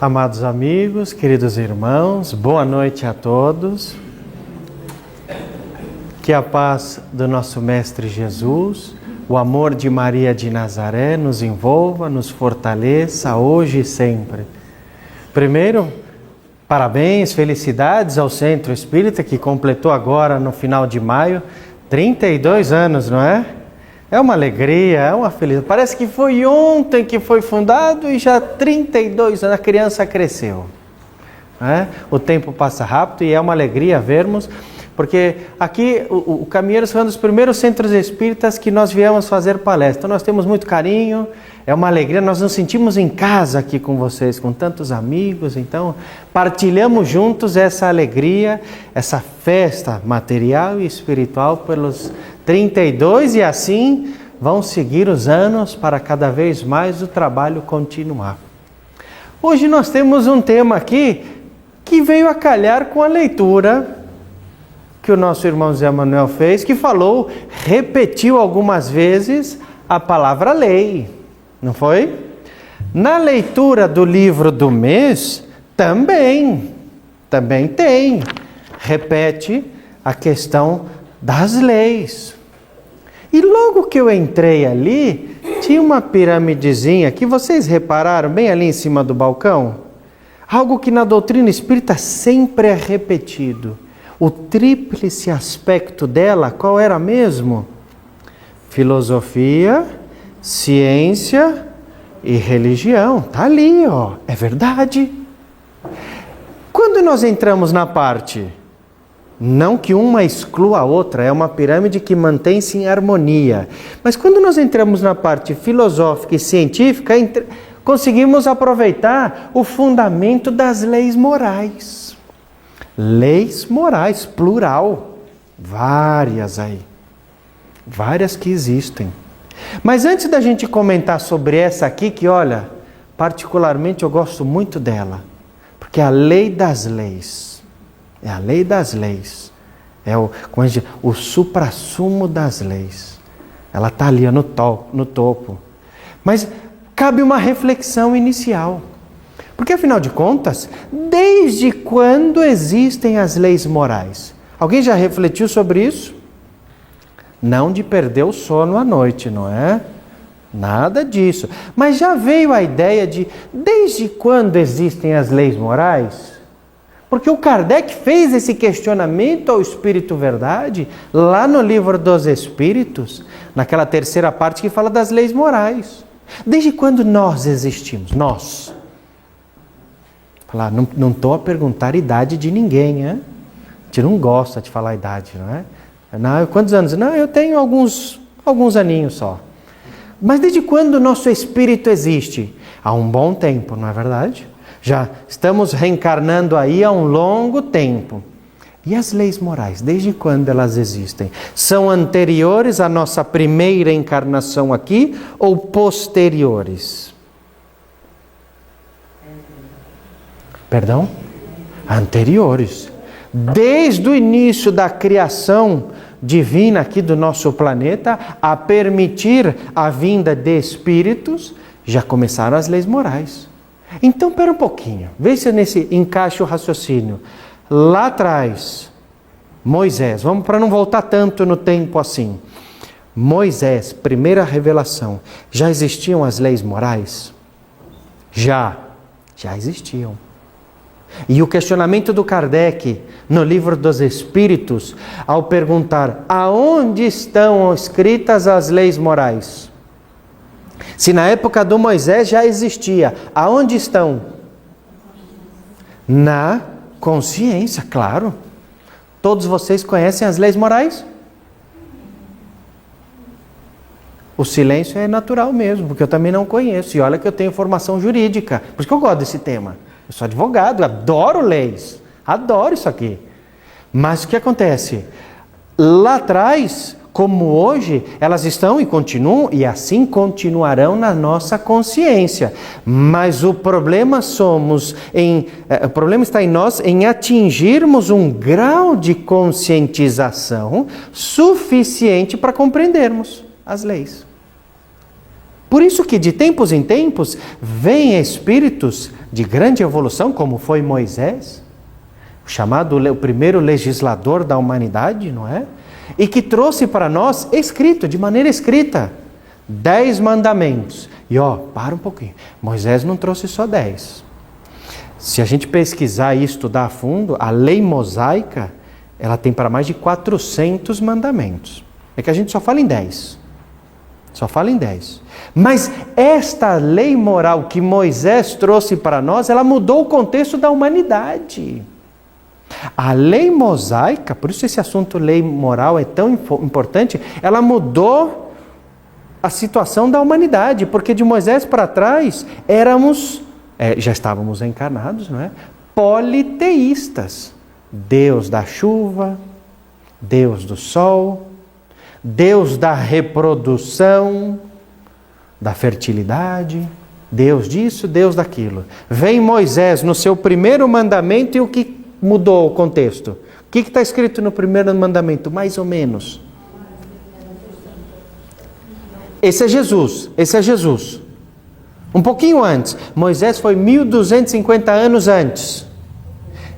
Amados amigos, queridos irmãos, boa noite a todos. Que a paz do nosso Mestre Jesus, o amor de Maria de Nazaré nos envolva, nos fortaleça hoje e sempre. Primeiro, parabéns, felicidades ao Centro Espírita que completou agora no final de maio 32 anos, não é? É uma alegria, é uma felicidade. Parece que foi ontem que foi fundado e já 32 anos a criança cresceu. O tempo passa rápido e é uma alegria vermos, porque aqui o Caminheiros foi um dos primeiros centros espíritas que nós viemos fazer palestra. Então nós temos muito carinho, é uma alegria, nós nos sentimos em casa aqui com vocês, com tantos amigos. Então partilhamos juntos essa alegria, essa festa material e espiritual pelos 32 e assim vão seguir os anos para cada vez mais o trabalho continuar. Hoje nós temos um tema aqui que veio a calhar com a leitura que o nosso irmão Zé Manuel fez, que falou, repetiu algumas vezes a palavra lei, não foi? Na leitura do livro do mês, também tem, repete a questão das leis. E logo que eu entrei ali, tinha uma piramidezinha que vocês repararam bem ali em cima do balcão? Algo que na doutrina espírita sempre é repetido. O tríplice aspecto dela, qual era mesmo? Filosofia, ciência e religião. Está ali, ó, é verdade. Quando nós entramos na parte, não que uma exclua a outra, é uma pirâmide que mantém-se em harmonia. Mas quando nós entramos na parte filosófica e científica, conseguimos aproveitar o fundamento das leis morais. Leis morais, plural, várias aí, várias que existem. Mas antes da gente comentar sobre essa aqui, que olha, particularmente eu gosto muito dela, porque é a lei das leis, é a lei das leis, é o suprassumo das leis, ela está ali no topo. Mas cabe uma reflexão inicial. Porque, afinal de contas, desde quando existem as leis morais? Alguém já refletiu sobre isso? Não de perder o sono à noite, não é? Nada disso. Mas já veio a ideia de, desde quando existem as leis morais? Porque o Kardec fez esse questionamento ao Espírito Verdade, lá no Livro dos Espíritos, naquela terceira parte que fala das leis morais. Desde quando nós existimos? Nós. Não estou a perguntar a idade de ninguém, né? A gente não gosta de falar a idade, não é? Não, quantos anos? Não, eu tenho alguns aninhos só. Mas desde quando o nosso espírito existe? Há um bom tempo, não é verdade? Já estamos reencarnando aí há um longo tempo. E as leis morais, desde quando elas existem? São anteriores à nossa primeira encarnação aqui ou posteriores? Perdão? Anteriores. Desde o início da criação divina aqui do nosso planeta, a permitir a vinda de espíritos, já começaram as leis morais. Então, espera um pouquinho. Vê se nesse encaixa o raciocínio. Lá atrás, Moisés, vamos para não voltar tanto no tempo assim. Moisés, primeira revelação, já existiam as leis morais? Já existiam. E o questionamento do Kardec no Livro dos Espíritos, ao perguntar aonde estão escritas as leis morais? Se na época do Moisés já existia, aonde estão? Na consciência, claro. Todos vocês conhecem as leis morais? O silêncio é natural mesmo, porque eu também não conheço. E olha que eu tenho formação jurídica, por isso que eu gosto desse tema. Eu sou advogado, adoro leis, adoro isso aqui. Mas o que acontece? Lá atrás, como hoje, elas estão e continuam, e assim continuarão na nossa consciência. Mas o problema o problema está em nós em atingirmos um grau de conscientização suficiente para compreendermos as leis. Por isso que de tempos em tempos vêm espíritos de grande evolução, como foi Moisés, chamado o primeiro legislador da humanidade, não é? E que trouxe para nós escrito, de maneira escrita, 10 mandamentos. E para um pouquinho, Moisés não trouxe só 10. Se a gente pesquisar e estudar a fundo, a lei mosaica, ela tem para mais de 400 mandamentos. É que a gente só fala em 10. Só fala em 10. Mas esta lei moral que Moisés trouxe para nós, ela mudou o contexto da humanidade. A lei mosaica, por isso esse assunto lei moral é tão importante, ela mudou a situação da humanidade, porque de Moisés para trás já estávamos encarnados, não é? Politeístas. Deus da chuva, Deus do sol, Deus da reprodução, da fertilidade, Deus disso, Deus daquilo. Vem Moisés no seu primeiro mandamento e o que mudou o contexto? O que está escrito no primeiro mandamento? Mais ou menos. Esse é Jesus. Um pouquinho antes. Moisés foi 1250 anos antes.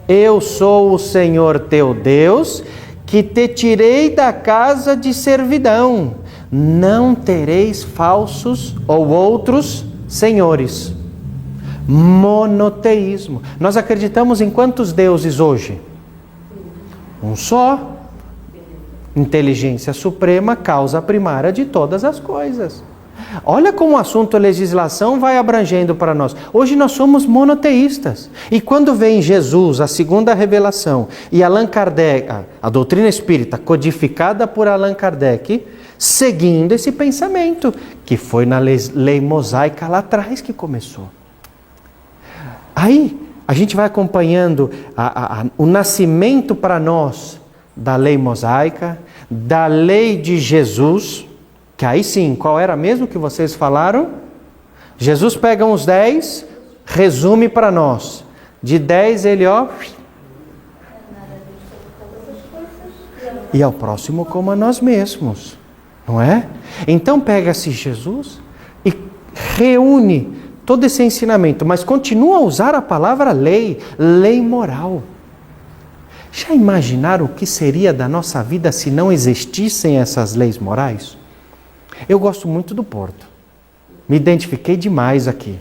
Eu sou o Senhor teu Deus, que te tirei da casa de servidão. Não tereis falsos ou outros senhores. Monoteísmo. Nós acreditamos em quantos deuses hoje? Um só. Inteligência suprema, causa primária de todas as coisas. Olha como o assunto legislação vai abrangendo para nós. Hoje nós somos monoteístas. E quando vem Jesus, a segunda revelação, e Allan Kardec, a doutrina espírita codificada por Allan Kardec, seguindo esse pensamento, que foi na lei mosaica lá atrás que começou. Aí a gente vai acompanhando o nascimento para nós da lei mosaica, da lei de Jesus, que aí sim, qual era mesmo que vocês falaram? Jesus pega uns 10, resume para nós. De 10 ele, e ao próximo como a nós mesmos, não é? Então pega-se Jesus e reúne todo esse ensinamento, mas continua a usar a palavra lei moral. Já imaginaram o que seria da nossa vida se não existissem essas leis morais? Eu gosto muito do Porto. Me identifiquei demais aqui.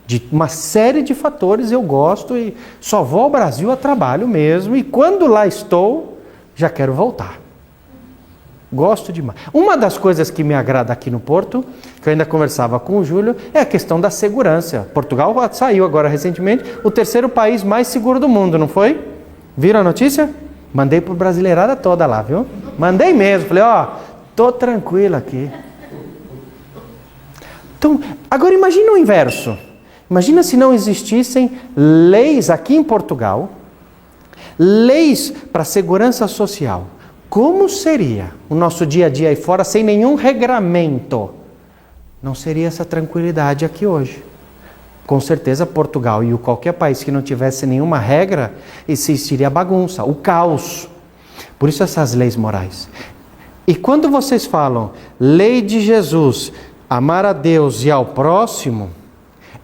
De uma série de fatores eu gosto e só vou ao Brasil a trabalho mesmo. E quando lá estou, já quero voltar. Gosto demais. Uma das coisas que me agrada aqui no Porto, que eu ainda conversava com o Júlio, é a questão da segurança. Portugal saiu agora recentemente o 3º país mais seguro do mundo, não foi? Viram a notícia? Mandei pro brasileirada toda lá, viu? Mandei mesmo. Falei, tô tranquilo aqui. Então, agora imagina o inverso. Imagina se não existissem leis aqui em Portugal, leis para segurança social. Como seria o nosso dia a dia aí fora sem nenhum regramento? Não seria essa tranquilidade aqui hoje. Com certeza Portugal e qualquer país que não tivesse nenhuma regra, existiria bagunça, o caos. Por isso essas leis morais. E quando vocês falam lei de Jesus, amar a Deus e ao próximo,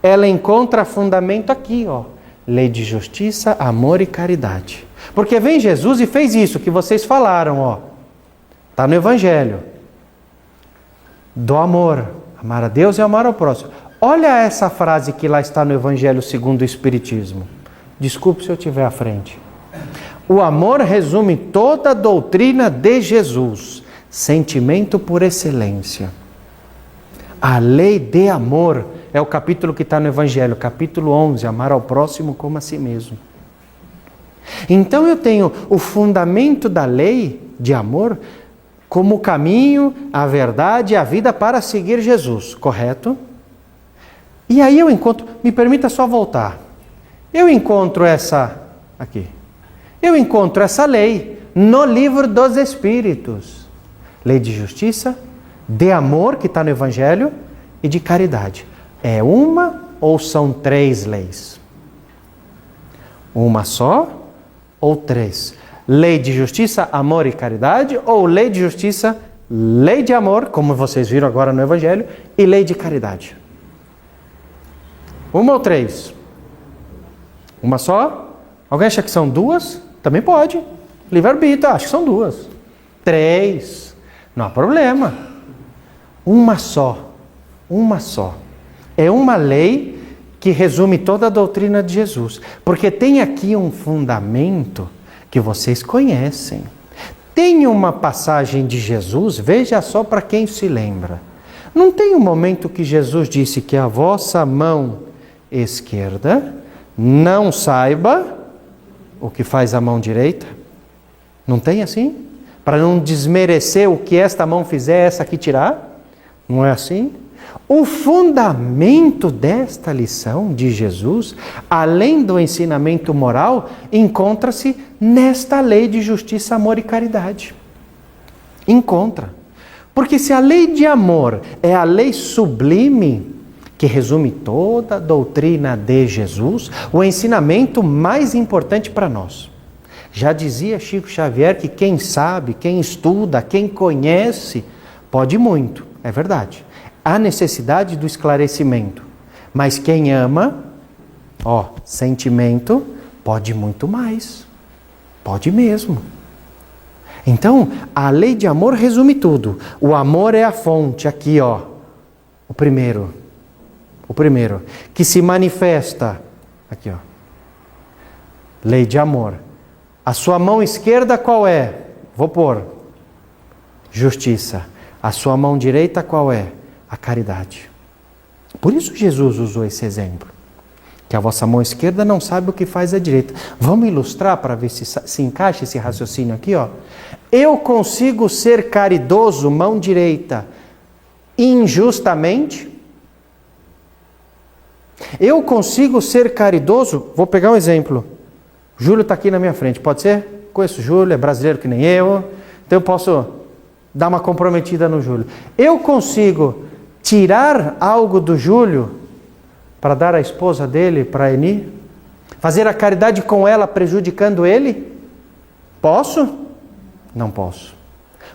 ela encontra fundamento aqui, lei de justiça, amor e caridade. Porque vem Jesus e fez isso que vocês falaram, está no Evangelho. Do amor, amar a Deus e amar ao próximo. Olha essa frase que lá está no Evangelho segundo o Espiritismo. Desculpe se eu estiver à frente. O amor resume toda a doutrina de Jesus. Sentimento por excelência. A lei de amor é o capítulo que está no Evangelho, capítulo 11, amar ao próximo como a si mesmo. Então eu tenho o fundamento da lei de amor como o caminho, a verdade e a vida para seguir Jesus, correto? E aí eu encontro, me permita só voltar, eu encontro essa lei no livro dos Espíritos. Lei de justiça, de amor, que está no Evangelho, e de caridade. É uma ou são 3 leis? Uma só ou 3? Lei de justiça, amor e caridade, ou lei de justiça, lei de amor, como vocês viram agora no Evangelho, e lei de caridade. Uma ou três? Uma só? Alguém acha que são duas? Também pode. Livre-arbítrio, acho que são duas. Três. Não há problema. Uma só. Uma só. É uma lei que resume toda a doutrina de Jesus. Porque tem aqui um fundamento que vocês conhecem. Tem uma passagem de Jesus, veja só para quem se lembra. Não tem um momento que Jesus disse que a vossa mão esquerda não saiba o que faz a mão direita? Não tem assim? Para não desmerecer o que esta mão fizer, essa aqui tirar? Não é assim? O fundamento desta lição de Jesus, além do ensinamento moral, encontra-se nesta lei de justiça, amor e caridade. Encontra. Porque se a lei de amor é a lei sublime, que resume toda a doutrina de Jesus, o ensinamento mais importante para nós. Já dizia Chico Xavier que quem sabe, quem estuda, quem conhece, pode muito. É verdade. Há necessidade do esclarecimento. Mas quem ama, sentimento, pode muito mais. Pode mesmo. Então, a lei de amor resume tudo. O amor é a fonte, aqui, o primeiro, que se manifesta, aqui, lei de amor. A sua mão esquerda qual é? Vou pôr, justiça. A sua mão direita qual é? A caridade. Por isso Jesus usou esse exemplo. Que a vossa mão esquerda não sabe o que faz a direita. Vamos ilustrar para ver se encaixa esse raciocínio aqui, Eu consigo ser caridoso, mão direita, injustamente? Eu consigo ser caridoso? Vou pegar um exemplo. Júlio está aqui na minha frente, pode ser? Conheço o Júlio, é brasileiro que nem eu, então eu posso dar uma comprometida no Júlio. Eu consigo tirar algo do Júlio para dar à esposa dele, para a Eni? Fazer a caridade com ela prejudicando ele? Posso? Não posso.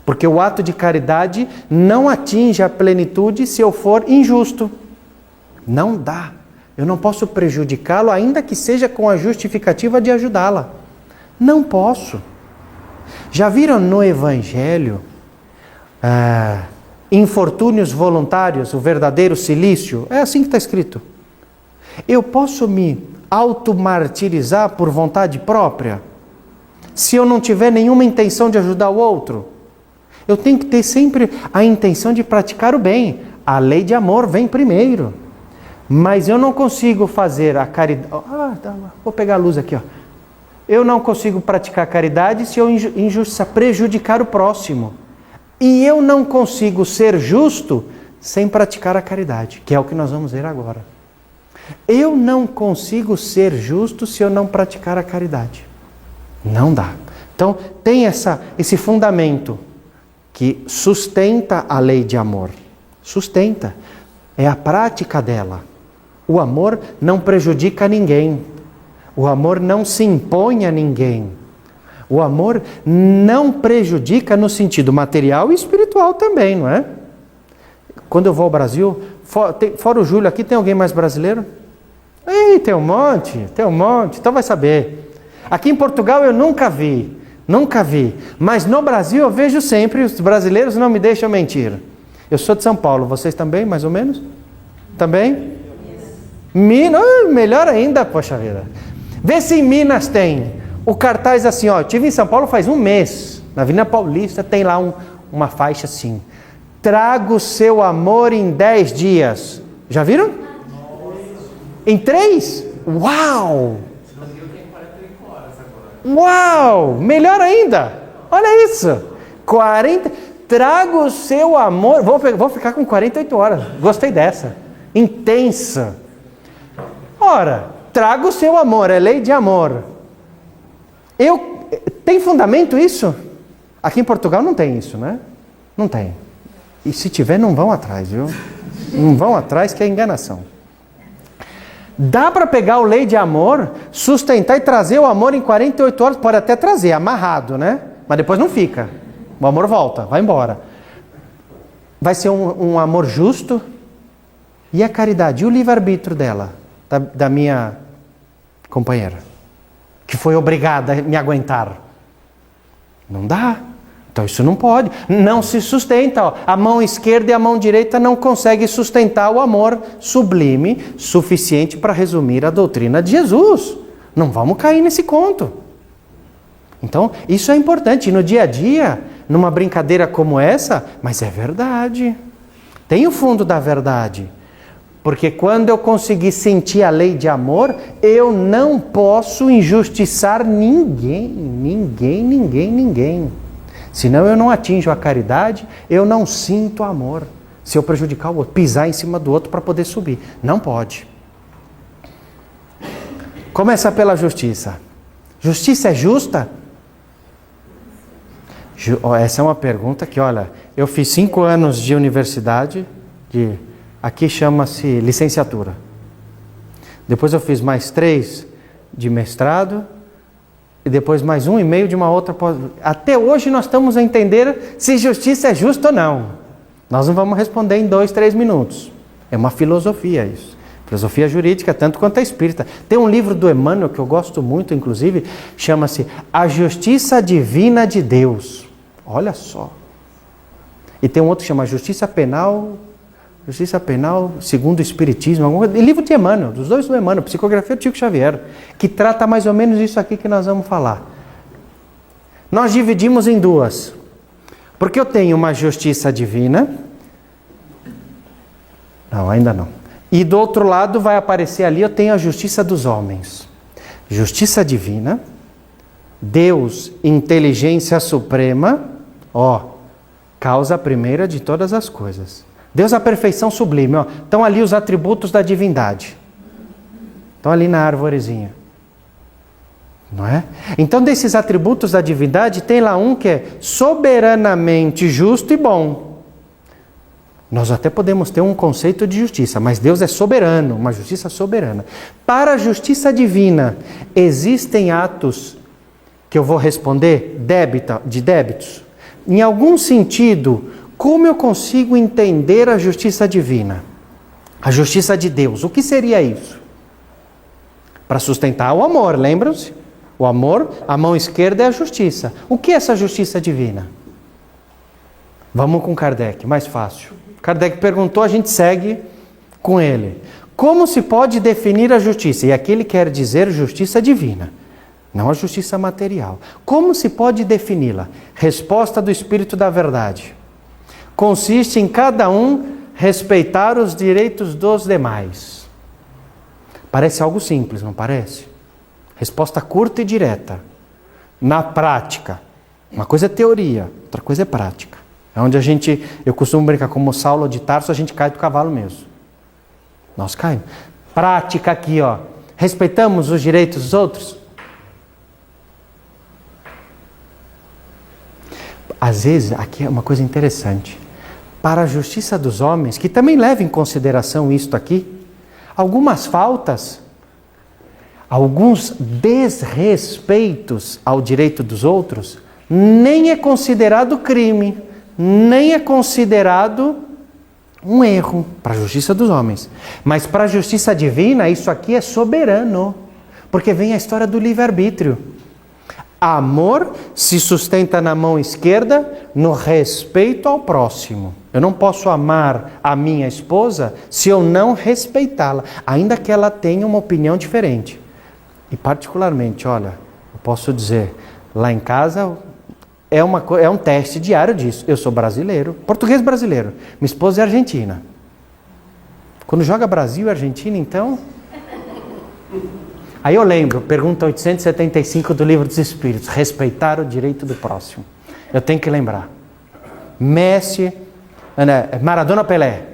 Porque o ato de caridade não atinge a plenitude se eu for injusto. Não dá. Eu não posso prejudicá-lo, ainda que seja com a justificativa de ajudá-la. Não posso. Já viram no Evangelho infortúnios voluntários, o verdadeiro cilício? É assim que está escrito. Eu posso me automartirizar por vontade própria? Se eu não tiver nenhuma intenção de ajudar o outro? Eu tenho que ter sempre a intenção de praticar o bem. A lei de amor vem primeiro. Mas eu não consigo fazer a caridade... vou pegar a luz aqui. Eu não consigo praticar a caridade se eu prejudicar o próximo. E eu não consigo ser justo sem praticar a caridade, que é o que nós vamos ver agora. Eu não consigo ser justo se eu não praticar a caridade. Não dá. Então, tem esse fundamento que sustenta a lei de amor. Sustenta. É a prática dela. O amor não prejudica ninguém. O amor não se impõe a ninguém. O amor não prejudica no sentido material e espiritual também, não é? Quando eu vou ao Brasil, fora o Júlio aqui, tem alguém mais brasileiro? Tem um monte, então vai saber. Aqui em Portugal eu nunca vi, mas no Brasil eu vejo sempre, os brasileiros não me deixam mentir. Eu sou de São Paulo, vocês também, mais ou menos? Também? Minas, melhor ainda, poxa vida. Vê se em Minas tem o cartaz assim, eu estive em São Paulo faz um mês, na Avenida Paulista tem lá uma faixa assim, traga o seu amor em 10 dias. Já viram? Em 3? Uau! Uau! Melhor ainda! Olha isso! 40... Traga o seu amor... Vou ficar com 48 horas. Gostei dessa. Intensa. Ora, traga o seu amor. É lei de amor. Tem fundamento isso? Aqui em Portugal não tem isso, né? Não tem. E se tiver, não vão atrás, viu? Não vão atrás, que é enganação. Dá para pegar o lei de amor, sustentar e trazer o amor em 48 horas? Pode até trazer, amarrado, né? Mas depois não fica. O amor volta, vai embora. vai ser um amor justo? E a caridade? E o livre-arbítrio dela, da minha companheira, que foi obrigada a me aguentar? Não dá. Então isso não pode. Não se sustenta. Ó. A mão esquerda e a mão direita não conseguem sustentar o amor sublime suficiente para resumir a doutrina de Jesus. Não vamos cair nesse conto. Então, isso é importante. No dia a dia, numa brincadeira como essa, mas é verdade. Tem o fundo da verdade. Porque quando eu conseguir sentir a lei de amor, eu não posso injustiçar ninguém. Senão eu não atinjo a caridade, eu não sinto amor. Se eu prejudicar o outro, pisar em cima do outro para poder subir. Não pode. Começa pela justiça. Justiça é justa? Essa é uma pergunta que, olha, eu fiz 5 anos de universidade, aqui chama-se licenciatura. Depois eu fiz mais 3 de mestrado, e depois mais 1,5 de uma outra. Até hoje nós estamos a entender se justiça é justa ou não. Nós não vamos responder em 2, 3 minutos. É uma filosofia isso. Filosofia jurídica, tanto quanto a espírita. Tem um livro do Emmanuel que eu gosto muito, inclusive, chama-se A Justiça Divina de Deus. Olha só. E tem um outro que chama Justiça Penal segundo o Espiritismo. Livro de Emmanuel, dos dois do Emmanuel, Psicografia do Chico Xavier, que trata mais ou menos isso aqui que nós vamos falar. Nós dividimos em 2. Porque eu tenho uma justiça divina. Não, ainda não. E do outro lado vai aparecer ali, eu tenho a justiça dos homens. Justiça divina, Deus, inteligência suprema, causa primeira de todas as coisas. Deus, a perfeição sublime. Estão ali os atributos da divindade. Estão ali na árvorezinha. Não é? Então, desses atributos da divindade, tem lá um que é soberanamente justo e bom. Nós até podemos ter um conceito de justiça, mas Deus é soberano, uma justiça soberana. Para a justiça divina, existem atos que eu vou responder de débitos? Em algum sentido, como eu consigo entender a justiça divina? A justiça de Deus, o que seria isso? Para sustentar o amor, lembram-se? O amor, a mão esquerda é a justiça. O que é essa justiça divina? Vamos com Kardec, mais fácil. Kardec perguntou, a gente segue com ele. Como se pode definir a justiça? E aqui ele quer dizer justiça divina, não a justiça material. Como se pode defini-la? Resposta do Espírito da Verdade. Consiste em cada um respeitar os direitos dos demais. Parece algo simples, não parece? Resposta curta e direta. Na prática, uma coisa é teoria, outra coisa é prática. É onde eu costumo brincar, como Saulo de Tarso, a gente cai do cavalo mesmo. Nós caímos. Prática aqui, respeitamos os direitos dos outros? Às vezes, aqui é uma coisa interessante. Para a justiça dos homens, que também leva em consideração isto aqui, algumas faltas, alguns desrespeitos ao direito dos outros, nem é considerado crime, nem é considerado um erro para a justiça dos homens. Mas para a justiça divina, isso aqui é soberano, porque vem a história do livre-arbítrio. Amor se sustenta na mão esquerda no respeito ao próximo. Eu não posso amar a minha esposa se eu não respeitá-la, ainda que ela tenha uma opinião diferente. E particularmente, olha, eu posso dizer, lá em casa é um teste diário disso. Eu sou brasileiro, português brasileiro, minha esposa é argentina. Quando joga Brasil e Argentina, então... Aí eu lembro, pergunta 875 do Livro dos Espíritos, respeitar o direito do próximo. Eu tenho que lembrar. Messi, Maradona, Pelé.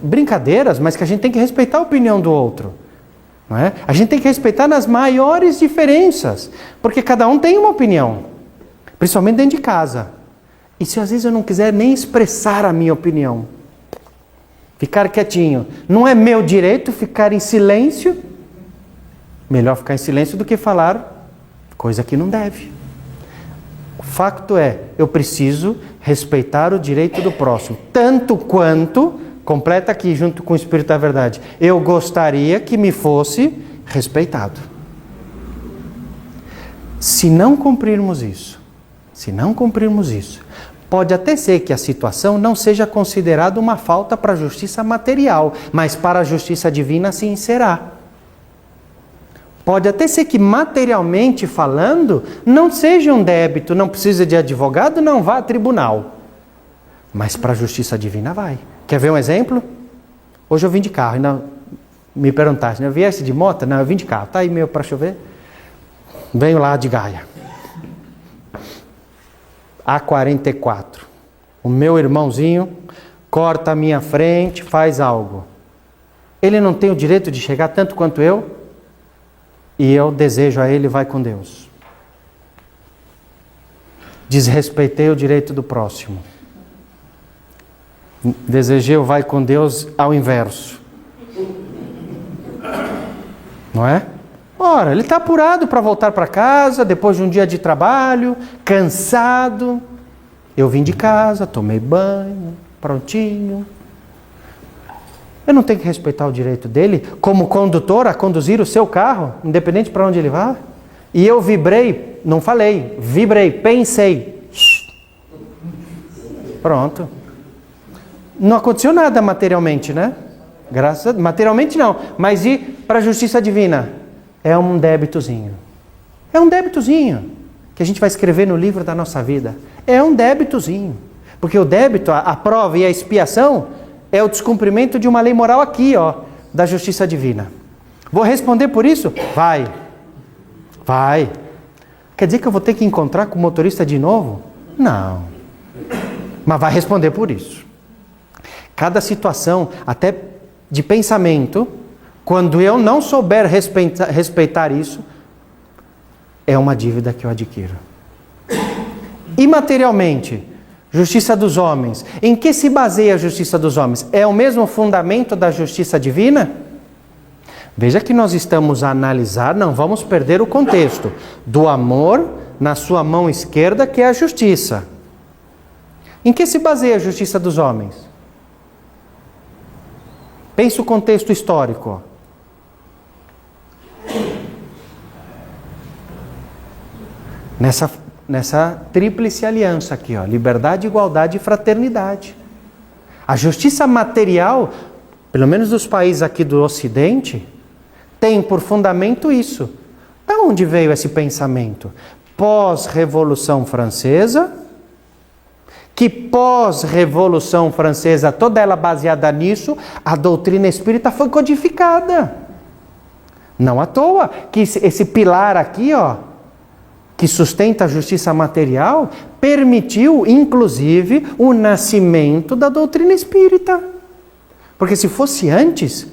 Brincadeiras, mas que a gente tem que respeitar a opinião do outro. Não é? A gente tem que respeitar nas maiores diferenças, porque cada um tem uma opinião, principalmente dentro de casa. E se às vezes eu não quiser nem expressar a minha opinião, ficar quietinho, não é meu direito ficar em silêncio. Melhor ficar em silêncio do que falar coisa que não deve. O facto é, eu preciso respeitar o direito do próximo, tanto quanto, completa aqui junto com o Espírito da Verdade, eu gostaria que me fosse respeitado. Se não cumprirmos isso, pode até ser que a situação não seja considerada uma falta para a justiça material, mas para a justiça divina sim será. Pode até ser que materialmente falando não seja um débito, não precisa de advogado, não vá a tribunal. Mas para a justiça divina vai. Quer ver um exemplo? Hoje eu vim de carro, ainda me perguntaste, eu viesse de moto? Não, eu vim de carro, tá aí meu para chover? Venho lá de Gaia. A44. O meu irmãozinho corta a minha frente, faz algo. Ele não tem o direito de chegar tanto quanto eu? E eu desejo a ele, vai com Deus. Desrespeitei o direito do próximo. Desejei o vai com Deus ao inverso. Não é? Ora, ele está apurado para voltar para casa, depois de um dia de trabalho, cansado. Eu vim de casa, tomei banho, prontinho. Eu não tenho que respeitar o direito dele, como condutor, a conduzir o seu carro, independente para onde ele vá? E eu vibrei, não falei, vibrei, pensei. Pronto. Não aconteceu nada materialmente, né? Graças a Deus. Materialmente não, mas e para a justiça divina? É um débitozinho. É um débitozinho que a gente vai escrever no livro da nossa vida. É um débitozinho. Porque o débito, a prova e a expiação é o descumprimento de uma lei moral aqui, ó, da justiça divina. Vou responder por isso? Vai. Quer dizer que eu vou ter que encontrar com o motorista de novo? Não. Mas vai responder por isso. Cada situação, até de pensamento, quando eu não souber respeitar isso, é uma dívida que eu adquiro. Imaterialmente, justiça dos homens. Em que se baseia a justiça dos homens? É o mesmo fundamento da justiça divina? Veja que nós estamos a analisar, não vamos perder o contexto, do amor na sua mão esquerda, que é a justiça. Em que se baseia a justiça dos homens? Pense o contexto histórico. Nessa tríplice aliança aqui, ó, liberdade, igualdade e fraternidade. A justiça material, pelo menos dos países aqui do Ocidente, tem por fundamento isso. De onde veio esse pensamento? Pós-Revolução Francesa, que pós-Revolução Francesa, toda ela baseada nisso, a doutrina espírita foi codificada. Não à toa que esse pilar aqui, ó, que sustenta a justiça material, permitiu, inclusive, o nascimento da doutrina espírita. Porque se fosse antes,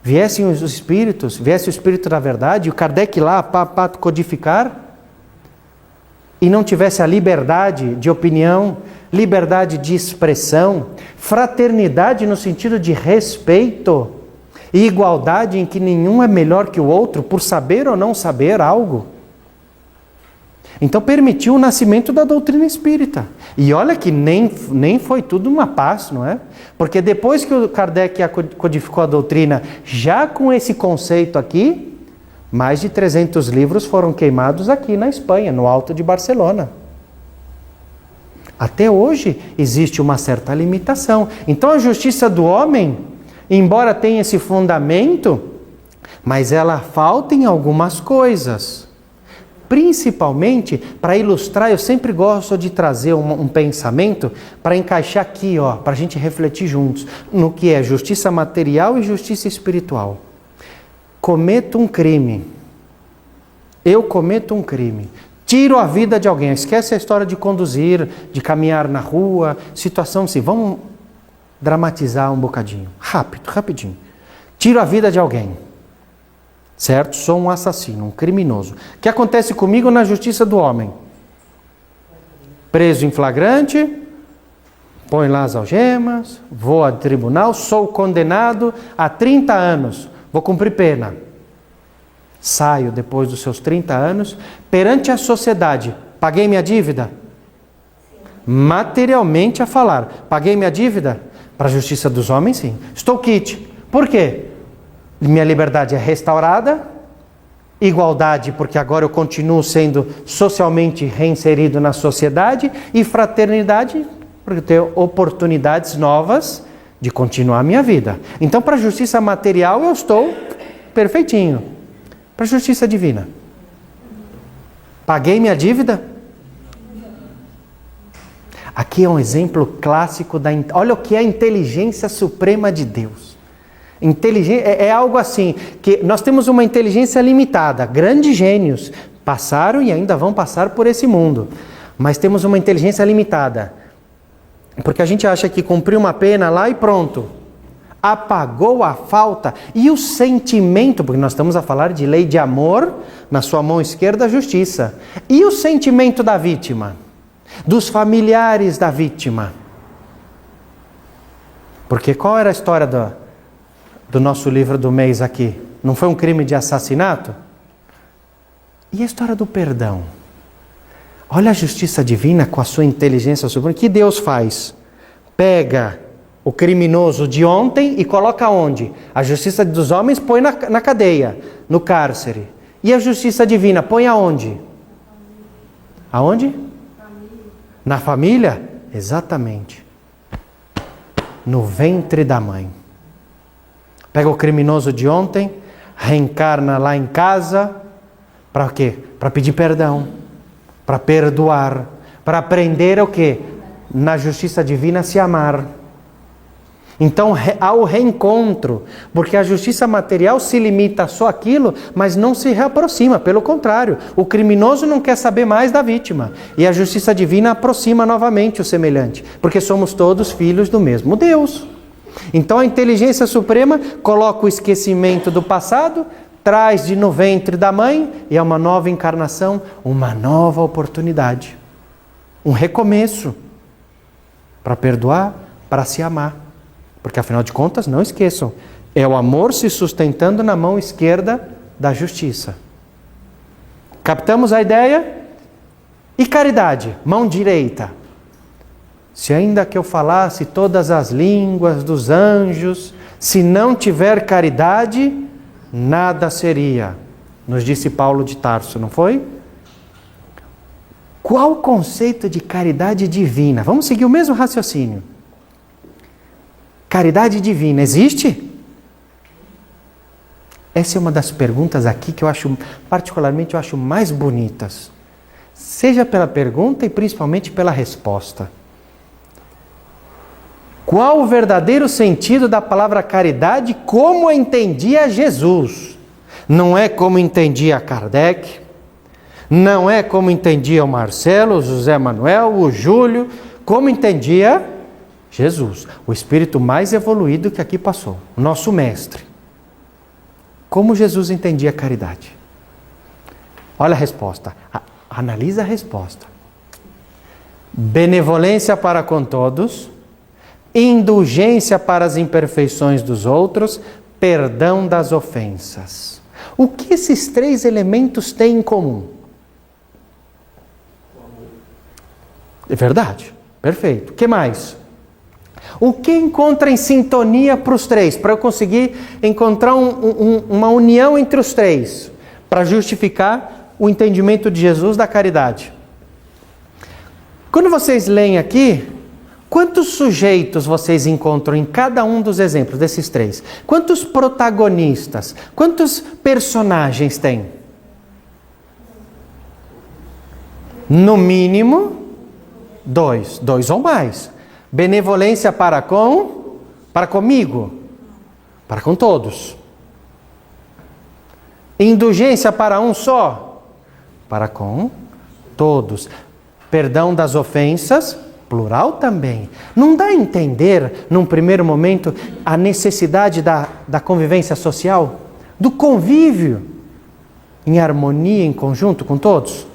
viessem os espíritos, viesse o Espírito da Verdade, o Kardec lá para codificar, e não tivesse a liberdade de opinião, liberdade de expressão, fraternidade no sentido de respeito, e igualdade em que nenhum é melhor que o outro, por saber ou não saber algo. Então permitiu o nascimento da doutrina espírita. E olha que nem foi tudo uma paz, não é? Porque depois que o Kardec codificou a doutrina, já com esse conceito aqui, mais de 300 livros foram queimados aqui na Espanha, no Alto de Barcelona. Até hoje existe uma certa limitação. Então a justiça do homem, embora tenha esse fundamento, mas ela falta em algumas coisas. Principalmente, para ilustrar, eu sempre gosto de trazer um pensamento para encaixar aqui, ó, para a gente refletir juntos, no que é justiça material e justiça espiritual. Cometo um crime. Eu cometo um crime. Tiro a vida de alguém. Esquece a história de conduzir, de caminhar na rua, situação assim. Vamos dramatizar um bocadinho. Rapidinho. Tiro a vida de alguém. Certo? Sou um assassino, um criminoso. O que acontece comigo na justiça do homem? Preso em flagrante, põe lá as algemas, vou ao tribunal, sou condenado a 30 anos, vou cumprir pena. Saio depois dos seus 30 anos, perante a sociedade, paguei minha dívida? materialmente a falar. Paguei minha dívida? Para a justiça dos homens, sim. Estou quite. Por quê? Minha liberdade é restaurada. Igualdade, porque agora eu continuo sendo socialmente reinserido na sociedade. E fraternidade, porque eu tenho oportunidades novas de continuar a minha vida. Então, para a justiça material, eu estou perfeitinho. Para a justiça divina. Paguei minha dívida? Aqui é um exemplo clássico da... Olha o que é a inteligência suprema de Deus. É algo assim, que nós temos uma inteligência limitada. Grandes gênios passaram e ainda vão passar por esse mundo. Mas temos uma inteligência limitada. Porque a gente acha que cumpriu uma pena lá e pronto. Apagou a falta. E o sentimento, porque nós estamos a falar de lei de amor, na sua mão esquerda, justiça. E o sentimento da vítima? Dos familiares da vítima. Porque qual era a história do nosso livro do mês aqui? Não foi um crime de assassinato? E a história do perdão? Olha a justiça divina com a sua inteligência suprema. O que Deus faz? Pega o criminoso de ontem e coloca onde? A justiça dos homens põe na cadeia, no cárcere. E a justiça divina põe aonde? Aonde? Na família? Exatamente. No ventre da mãe. Pega o criminoso de ontem, reencarna lá em casa, para quê? Para pedir perdão, para perdoar, para aprender o quê? Na justiça divina se amar. Então, ao reencontro, porque a justiça material se limita só àquilo, mas não se reaproxima, pelo contrário, o criminoso não quer saber mais da vítima, e a justiça divina aproxima novamente o semelhante, porque somos todos filhos do mesmo Deus. Então a inteligência suprema coloca o esquecimento do passado, traz de no ventre da mãe, e é uma nova encarnação, uma nova oportunidade, um recomeço, para perdoar, para se amar. Porque, afinal de contas, não esqueçam, é o amor se sustentando na mão esquerda da justiça. Captamos a ideia? E caridade, mão direita. Se ainda que eu falasse todas as línguas dos anjos, se não tiver caridade, nada seria. Nos disse Paulo de Tarso, não foi? Qual o conceito de caridade divina? Vamos seguir o mesmo raciocínio. Caridade divina existe? Essa é uma das perguntas aqui que eu acho, particularmente, mais bonitas. Seja pela pergunta e principalmente pela resposta. Qual o verdadeiro sentido da palavra caridade como entendia Jesus? Não é como entendia Kardec, não é como entendia o Marcelo, o José Manuel, o Júlio, como entendia Jesus, o espírito mais evoluído que aqui passou, o nosso mestre. Como Jesus entendia a caridade? Olha a resposta, analisa a resposta. Benevolência para com todos, indulgência para as imperfeições dos outros, perdão das ofensas. O que esses três elementos têm em comum? É verdade, perfeito. O que mais? O que encontra em sintonia para os três? Para eu conseguir encontrar uma união entre os três, para justificar o entendimento de Jesus da caridade. Quando vocês leem aqui, quantos sujeitos vocês encontram em cada um dos exemplos desses três? Quantos protagonistas? Quantos personagens tem? No mínimo, dois ou mais. Benevolência para comigo, para com todos. Indulgência para um só, para com todos. Perdão das ofensas, plural também. Não dá a entender, num primeiro momento, a necessidade da convivência social? Do convívio em harmonia, em conjunto com todos?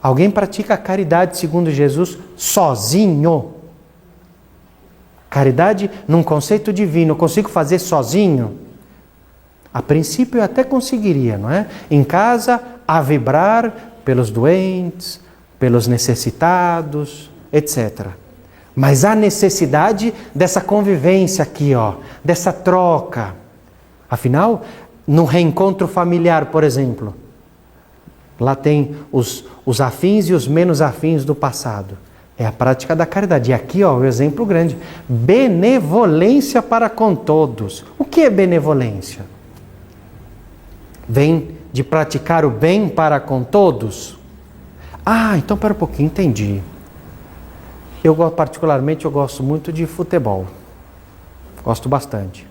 Alguém pratica a caridade segundo Jesus sozinho? Caridade num conceito divino, eu consigo fazer sozinho? A princípio eu até conseguiria, não é? Em casa, a vibrar pelos doentes, pelos necessitados, etc. Mas há necessidade dessa convivência aqui, ó, dessa troca. Afinal, no reencontro familiar, por exemplo, lá tem os afins e os menos afins do passado. É a prática da caridade. E aqui, ó, o exemplo grande. Benevolência para com todos. O que é benevolência? Vem de praticar o bem para com todos? Ah, então pera um pouquinho, entendi. Particularmente, eu gosto muito de futebol. Gosto bastante.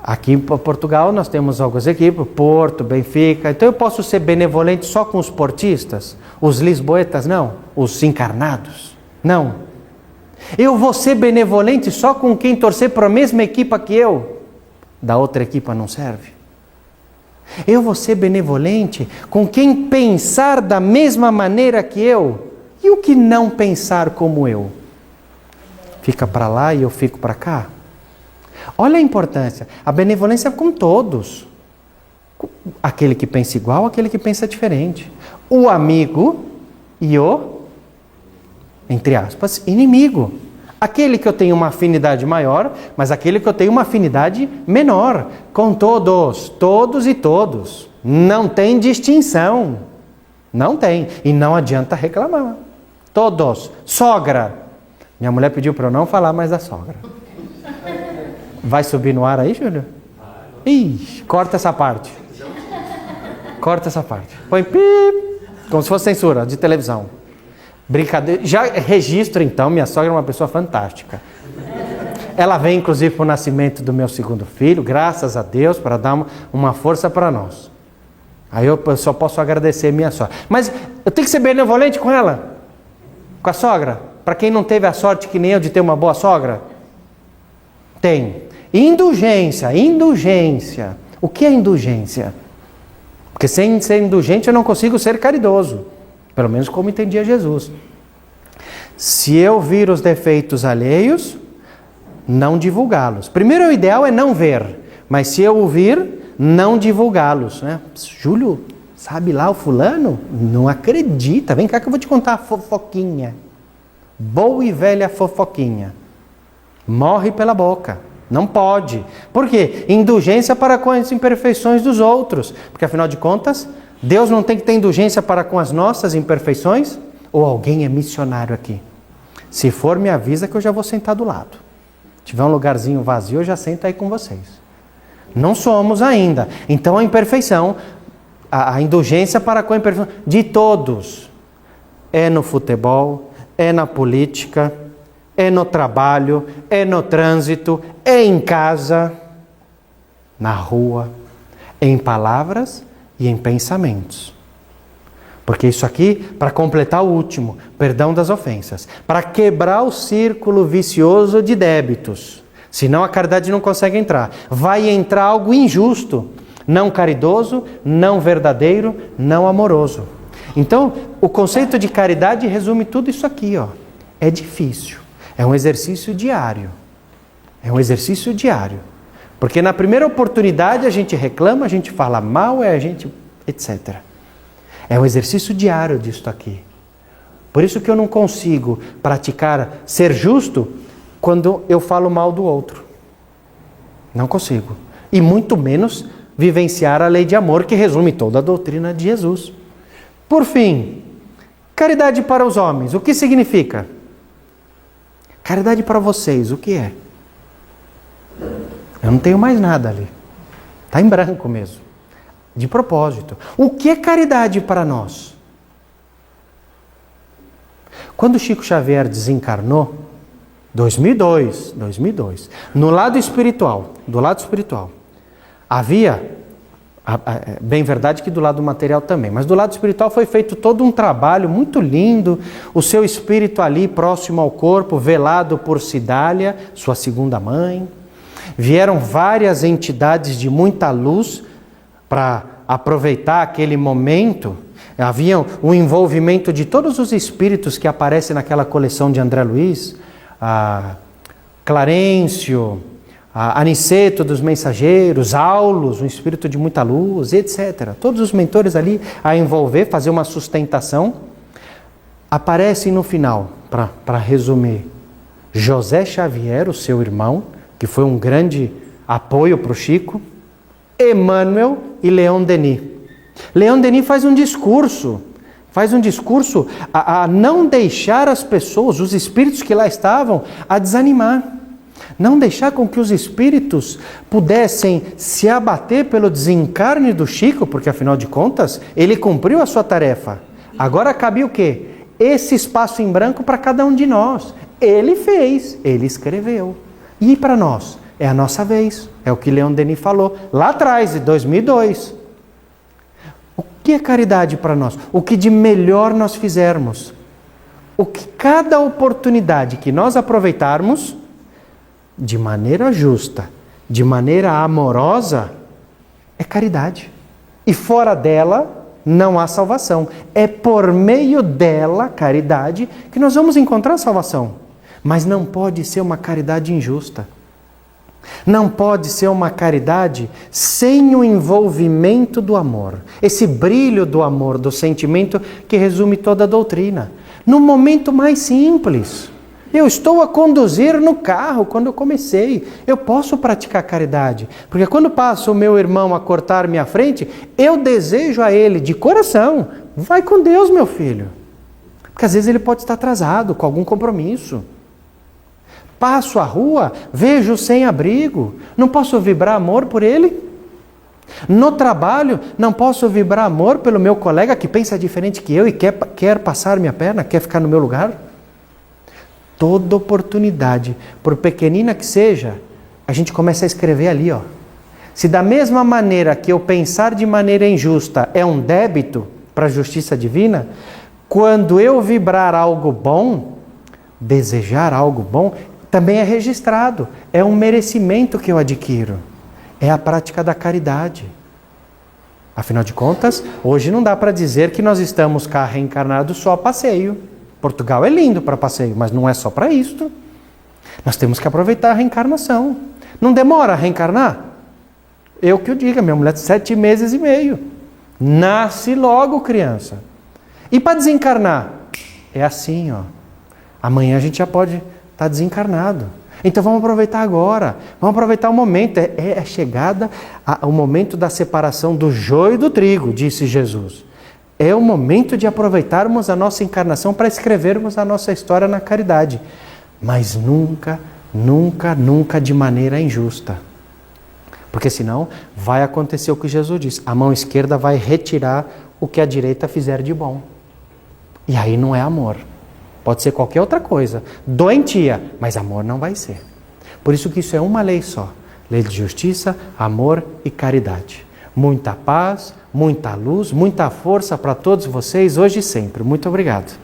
Aqui em Portugal nós temos algumas equipes, Porto, Benfica. Então eu posso ser benevolente só com os portistas? Os lisboetas não? Os encarnados? Não. Eu vou ser benevolente só com quem torcer para a mesma equipa que eu? Da outra equipa não serve. Eu vou ser benevolente com quem pensar da mesma maneira que eu? E o que não pensar como eu? Fica para lá e eu fico para cá? Olha a importância. A benevolência é com todos. Aquele que pensa igual, aquele que pensa diferente. O amigo e o, entre aspas, inimigo. Aquele que eu tenho uma afinidade maior, mas aquele que eu tenho uma afinidade menor. Com todos, todos e todos. Não tem distinção. Não tem. E não adianta reclamar. Todos. Sogra. Minha mulher pediu para eu não falar mais da sogra. Vai subir no ar aí, Júlio? Ih, corta essa parte. Corta essa parte. Põe pip, como se fosse censura de televisão. Brincadeira. Já registro então, minha sogra é uma pessoa fantástica. Ela vem inclusive para o nascimento do meu segundo filho, graças a Deus, para dar uma força para nós. Aí eu só posso agradecer minha sogra. Mas eu tenho que ser benevolente com ela? Com a sogra? Para quem não teve a sorte que nem eu de ter uma boa sogra? Tem. Indulgência, indulgência. O que é indulgência? Porque sem ser indulgente eu não consigo ser caridoso. Pelo menos como entendia Jesus. Se eu vir os defeitos alheios, não divulgá-los. Primeiro, o ideal é não ver. Mas se eu ouvir, não divulgá-los. Né? Júlio, sabe lá o fulano? Não acredita. Vem cá que eu vou te contar a fofoquinha. Boa e velha fofoquinha. Morre pela boca. Não pode. Por quê? Indulgência para com as imperfeições dos outros. Porque, afinal de contas, Deus não tem que ter indulgência para com as nossas imperfeições? Ou alguém é missionário aqui? Se for, me avisa que eu já vou sentar do lado. Se tiver um lugarzinho vazio, eu já sento aí com vocês. Não somos ainda. Então, a imperfeição, a indulgência para com a imperfeição de todos. É no futebol, é na política, é no trabalho, é no trânsito, é em casa, na rua, em palavras e em pensamentos. Porque isso aqui, para completar o último, perdão das ofensas, para quebrar o círculo vicioso de débitos. Senão a caridade não consegue entrar. Vai entrar algo injusto, não caridoso, não verdadeiro, não amoroso. Então, o conceito de caridade resume tudo isso aqui, ó. É difícil. É um exercício diário. É um exercício diário. Porque na primeira oportunidade a gente reclama, a gente fala mal, etc. É um exercício diário disso aqui. Por isso que eu não consigo praticar ser justo quando eu falo mal do outro. Não consigo. E muito menos vivenciar a lei de amor que resume toda a doutrina de Jesus. Por fim, caridade para os homens. O que significa? Caridade para vocês, o que é? Eu não tenho mais nada ali. Está em branco mesmo. De propósito. O que é caridade para nós? Quando Chico Xavier desencarnou, 2002, do lado espiritual, havia, bem verdade que do lado material também, mas do lado espiritual foi feito todo um trabalho muito lindo, o seu espírito ali próximo ao corpo, velado por Cidália, sua segunda mãe. Vieram várias entidades de muita luz para aproveitar aquele momento. Havia o envolvimento de todos os espíritos que aparecem naquela coleção de André Luiz, Clarencio, Aniceto dos Mensageiros, Aulos, um espírito de muita luz, etc. Todos os mentores ali a envolver, fazer uma sustentação. Aparecem no final, para resumir, José Xavier, o seu irmão, que foi um grande apoio para o Chico, Emmanuel e Leon Denis. Leon Denis faz um discurso a não deixar as pessoas, os espíritos que lá estavam, a desanimar. Não deixar com que os espíritos pudessem se abater pelo desencarne do Chico, porque afinal de contas, ele cumpriu a sua tarefa. Agora cabia o quê? Esse espaço em branco para cada um de nós. Ele fez, ele escreveu. E para nós? É a nossa vez. É o que Leon Denis falou lá atrás, em 2002. O que é caridade para nós? O que de melhor nós fizermos. O que cada oportunidade que nós aproveitarmos, de maneira justa, de maneira amorosa, é caridade. E fora dela, não há salvação. É por meio dela, caridade, que nós vamos encontrar salvação. Mas não pode ser uma caridade injusta. Não pode ser uma caridade sem o envolvimento do amor. Esse brilho do amor, do sentimento que resume toda a doutrina. No momento mais simples. Eu estou a conduzir no carro quando eu comecei. Eu posso praticar caridade. Porque quando passa o meu irmão a cortar minha frente, eu desejo a ele de coração: vai com Deus, meu filho. Porque às vezes ele pode estar atrasado com algum compromisso. Passo a rua, vejo sem abrigo. Não posso vibrar amor por ele? No trabalho, não posso vibrar amor pelo meu colega que pensa diferente que eu e quer passar minha perna, quer ficar no meu lugar? Toda oportunidade, por pequenina que seja, a gente começa a escrever ali, ó. Se da mesma maneira que eu pensar de maneira injusta é um débito para a justiça divina, quando eu vibrar algo bom, desejar algo bom, também é registrado. É um merecimento que eu adquiro. É a prática da caridade. Afinal de contas, hoje não dá para dizer que nós estamos cá reencarnados só a passeio. Portugal é lindo para passeio, mas não é só para isso. Nós temos que aproveitar a reencarnação. Não demora a reencarnar? Eu que o diga, minha mulher, 7 meses e meio. Nasce logo, criança. E para desencarnar? É assim, ó. Amanhã a gente já pode estar desencarnado. Então vamos aproveitar agora. Vamos aproveitar o momento. É chegada o momento da separação do joio e do trigo, disse Jesus. É o momento de aproveitarmos a nossa encarnação para escrevermos a nossa história na caridade. Mas nunca, nunca, nunca de maneira injusta. Porque senão vai acontecer o que Jesus disse. A mão esquerda vai retirar o que a direita fizer de bom. E aí não é amor. Pode ser qualquer outra coisa. Doentia, mas amor não vai ser. Por isso que isso é uma lei só. Lei de justiça, amor e caridade. Muita paz, muita luz, muita força para todos vocês hoje e sempre. Muito obrigado.